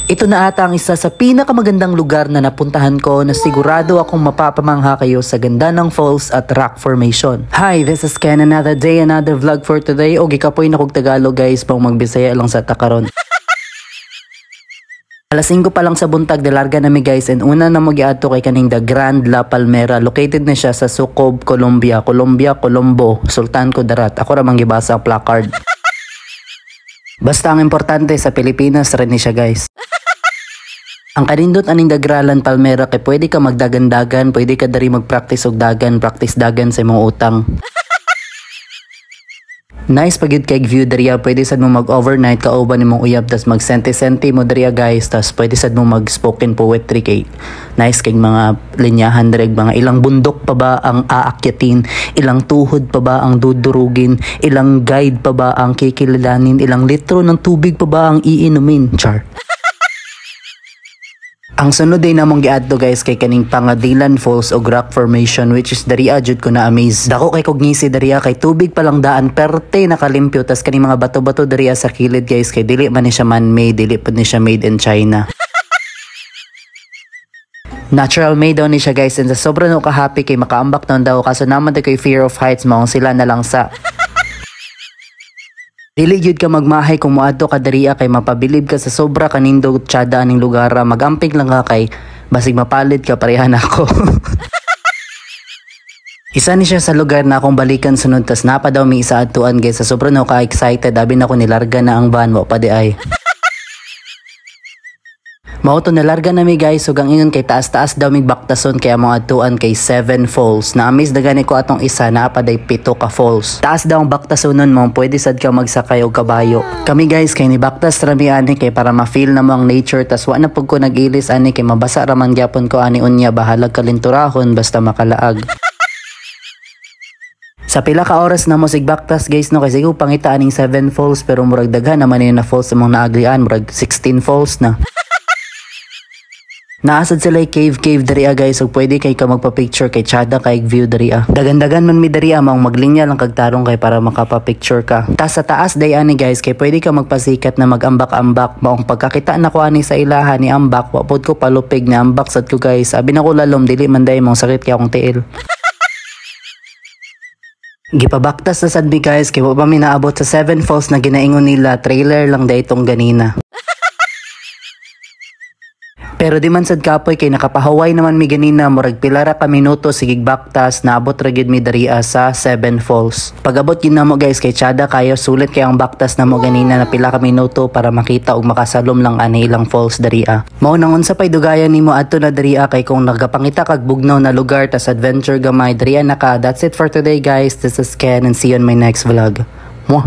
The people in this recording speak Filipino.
Ito na ata ang isa sa pinakamagandang lugar na napuntahan ko na sigurado akong mapapamangha kayo sa ganda ng falls at rock formation. Hi, this is Ken. Another day, another vlog for today. O gikapoy na kog Tagalog guys, pang magbisaya lang sa takaron. Alas 5 pa lang sa buntag, delarga nami guys, and una na mo giadto kay kaning The Grand La Palmera. Located na siya sa Sucob, Colombia, Colombo, Sultan Kudarat. Ako ra mang gibasa ang placard. Basta ang importante sa Pilipinas rin ni siya guys. Ang kanindot aning Dagralan Palmera kay pwede ka magdagan-dagan, pwede ka dari mag-practice og dagan, practice dagan sa imong utang. Nice pagyud kay view diriya, pwede sad mo mag-overnight kauban nimong uyab tas mag-senti-senti mo diriya guys, tas pwede sad mo mag-spoken poetry kay nice kay mga linyahan direk, mga ilang bundok pa ba ang aakyatin, ilang tuhod pa ba ang dudurugin, ilang guide pa ba ang kikilalanin, ilang litro ng tubig pa ba ang iinumin, char. Ang sunod ay namong giadto guys kay kaning Pangadilan Falls o rock formation, which is dariya jud ko na amaze. Dako kay kog ngisi dariya kay tubig pa lang daan perte nakalimpyo, tas kaning mga bato-bato dariya sa kilid guys kay dili man ni siya man-made, dili pud ni siya made in China. Natural made daw ni siya guys, and sa sobra no ka happy kay makaambak naman daw, kaso naman tayo kay fear of heights mo sila na lang sa dili gyud ka magmahay kung moadto ka diriya kay mapabilib ka sa sobra kanindog tiyada aning lugar. Magamping lang ka kay basig mapalit ka parehan ako. Isa ni siya sa lugar na akong balikan sunod, tas napa daw may isa adtuan guys. Sa sobra no ka excited, abi na ko nilarga na ang van, wa pa di ay. Mauto na larga na mi guys, ug ang ingon kay taas-taas daw mig baktason kay among adtuan kay 7 falls. Na-amaze da gani ko atong isa na pa day 7 ka falls. Taas daw ang baktasonon mo, pwede sad ka magsakay og kabayo. Kami guys kay ni baktas rami ani kay para ma-feel na mo ang nature, tas wa na pug ko nag-ilis ani kay mabasa ra man gyapon ko ani unya, bahalag kalinturahon basta makalaag. Sa pila ka oras na mo sigbaktas guys no, kay sigo pangita aning 7 falls, pero murag daghan naman ni na falls among naaglian, murag 16 falls na. Naasad sila cave dariya guys, so pwede kay ka magpa-picture kay tsada kay view dariya. Dagan-dagan man mi dariya, maong maglinya lang kag tarong kay para makapa-picture ka. Tas sa taas day ani guys kay pwede ka magpasikat na mag-ambak-ambak. Maong pagkakita na ko ani sa ilaha ni ambak, wa pod ko palupig na ambak sad ko guys. Abi na ko lalom, dili man day mong sakit kay akong tiil. Gipabaktas na sad mi guys kay wa pa mi naabot sa 7 falls na ginaingon nila, trailer lang day itong ganina. Pero di man sad kapoy kay nakapahaway naman mi ganina, murag pilara ka minuto sigig baktas, naabot ra gid mi dariya sa 7 falls. Pag-abot gid namo guys kay tsada kayo, sulit kay ang baktas namo ganina na pila ka minuto para makita og makasalom lang ani ilang falls dariya. Mao nang unsa pay dugayan nimo adto na dariya kay kung nagapangita kag bugnaw na lugar tas adventure gamay dariya na ka. That's it for today guys. This is Ken and see you on my next vlog. Mwah.